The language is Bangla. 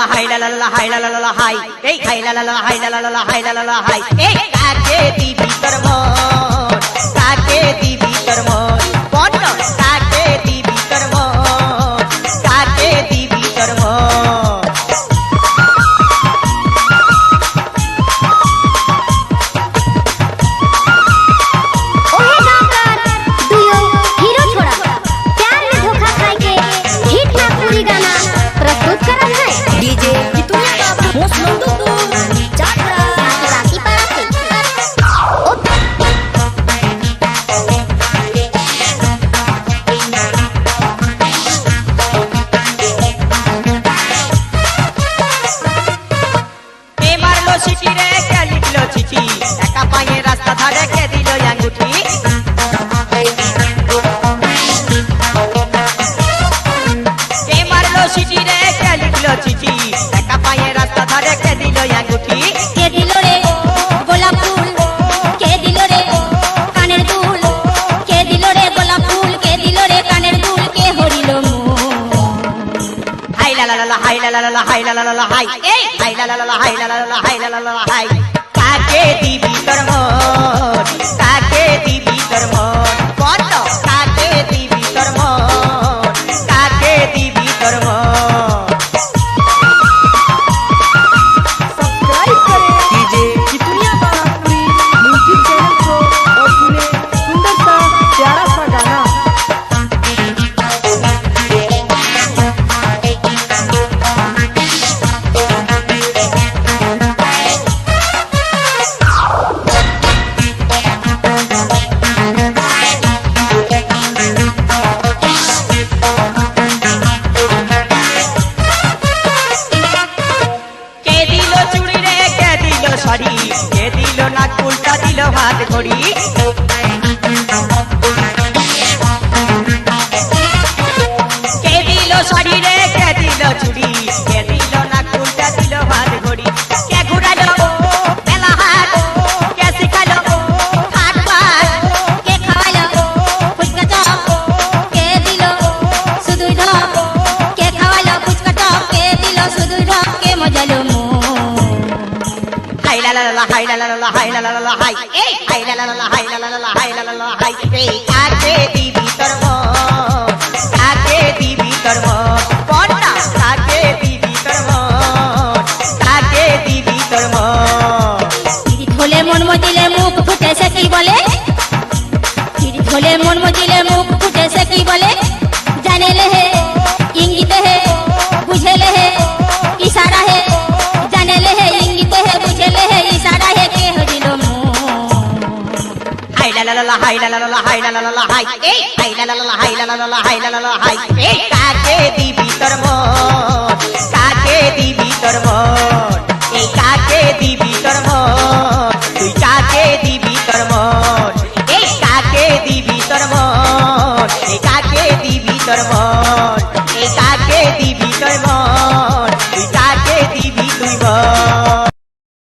la hai la la la hai la la la hai ei hai la la la hai la la la hai la la la hai ei কাকে দিবি তোর মন কাকে দিবি তোর মন বল কাকে দিবি তোর মন কাকে দিবি তোর মন কাকে দিবি তোর মন কাকে দিবি তোর মন বল কাকে দিবি তোর মন কাকে দিবি তোর মন सब्सक्राइब करें डीजे कितनिया बाराती म्यूजिक चैनल को और सुने सुंदर सा प्यारा सा गाना। কে দিল না উল্টা দিল হাত ঘড়ি কে দিল শাড়ি রে কে দিল চুড়ি কে দিল না উল্টা দিল হাত ঘড়ি কে ঘুরালো মেলা হাত কে শিখালো হাত পাত কে খাওয়ালো ফুচকা চপ কে দিল শুধুই ঢপ কে খাওয়ালো ফুচকা চপ কে দিল শুধুই ঢপ কে মজালো hai la la la hai la la la hai la la la hai ei hai la la la hai la la la hai la la la hai ei কাকে দিবি তোর মন কাকে দিবি তোর মন বল না কাকে দিবি তোর মন কাকে দিবি তোর মন তিরি ধলে মন মজিলে মুখ ফুটে সে কি বলে তিরি ধলে মন মজিলে মুখ ফুটে সে কি বলে জানে লে হে ইঙ্গিতে হে বুঝে লে হে ইশারা হে জানে লে হে ইঙ্গিতে হে বুঝে লে হে ইশারা হে কে হজিল মন hai la la la hai la la la hai la la la hai ei hai la la la hai la la la hai la la la hai ei কাকে দিবি তোর মন কাকে দিবি তোর মন এই কাকে দিবি তোর মন তুই কাকে দিবি তোর মন এই কাকে দিবি তোর মন এই কাকে দিবি তোর মন এই কাকে দিবি তোর মন